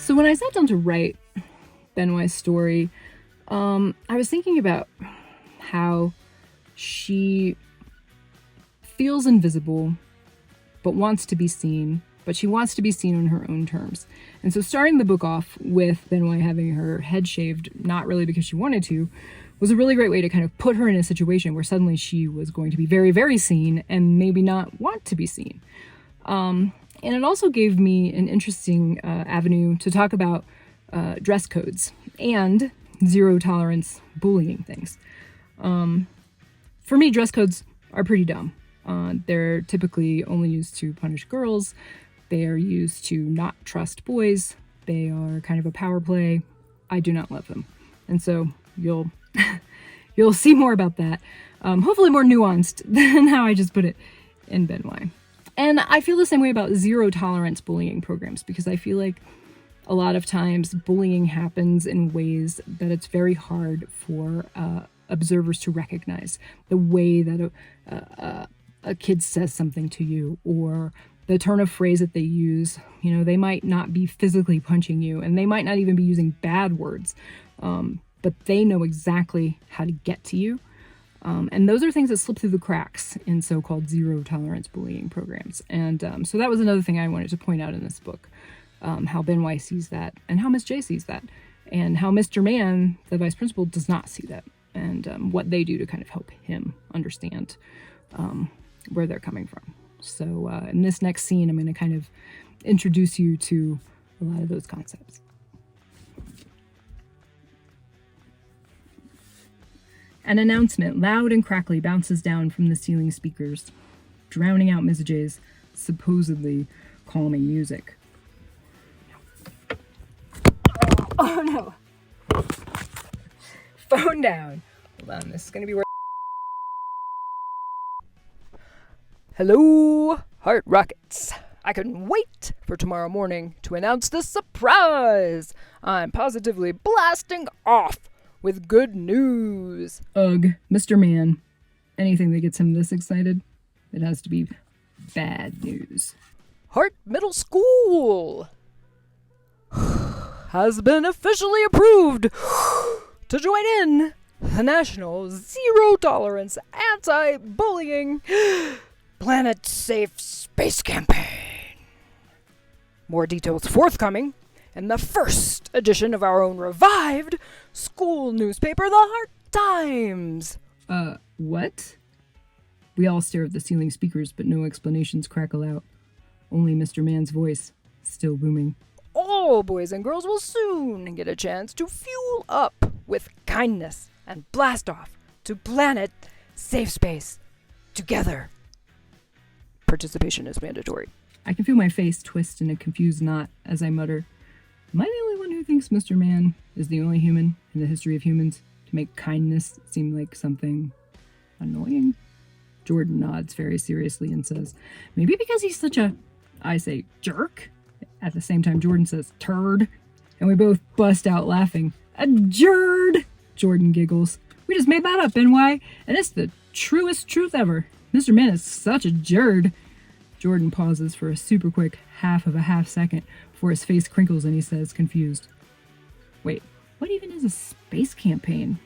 So when I sat down to write Benway's story, I was thinking about how she feels invisible, but wants to be seen, but she wants to be seen on her own terms. And so starting the book off with Benway having her head shaved, not really because she wanted to, was a really great way to kind of put her in a situation where suddenly she was going to be very, very seen and maybe not want to be seen. And it also gave me an interesting avenue to talk about dress codes and zero tolerance bullying things. For me, dress codes are pretty dumb. They're typically only used to punish girls. They are used to not trust boys. They are kind of a power play. I do not love them. And so you'll see more about that. Hopefully more nuanced than how I just put it in Benway. And I feel the same way about zero tolerance bullying programs, because I feel like a lot of times bullying happens in ways that it's very hard for observers to recognize. The way that a kid says something to you, or the turn of phrase that they use. You know, they might not be physically punching you, and they might not even be using bad words, but they know exactly how to get to you. And those are things that slip through the cracks in so-called zero tolerance bullying programs. And so that was another thing I wanted to point out in this book, how Benway sees that, and how Miss J sees that, and how Mr. Man, the vice principal, does not see that, and what they do to kind of help him understand where they're coming from. So in this next scene, I'm going to kind of introduce you to a lot of those concepts. An announcement, loud and crackly, bounces down from the ceiling speakers, drowning out Ms. J's supposedly calming music. Oh no! Phone down. Hold on, this is going to be where... Hello, Heart Rockets. I couldn't wait for tomorrow morning to announce the surprise. I'm positively blasting off with good news. Ugh, Mr. Man. Anything that gets him this excited, it has to be bad news. Hart Middle School has been officially approved to join in the National Zero Tolerance Anti-Bullying Planet Safe Space Campaign. More details forthcoming in the first edition of our own revived school newspaper, The Hart Times. What? We all stare at the ceiling speakers, but no explanations crackle out. Only Mr. Man's voice, still booming. All boys and girls will soon get a chance to fuel up with kindness and blast off to planet safe space together. Participation is mandatory. I can feel my face twist in a confused knot as I mutter, am I the only one who thinks Mr. Man is the only human in the history of humans to make kindness seem like something annoying? Jordan nods very seriously and says, maybe because he's such a, I say, jerk. At the same time, Jordan says, turd. And we both bust out laughing. A jerd! Jordan giggles. We just made that up, NY, and it's the truest truth ever. Mr. Man is such a jerd. Jordan pauses for a super quick half of a half second before his face crinkles and he says, confused, wait, what even is a space campaign?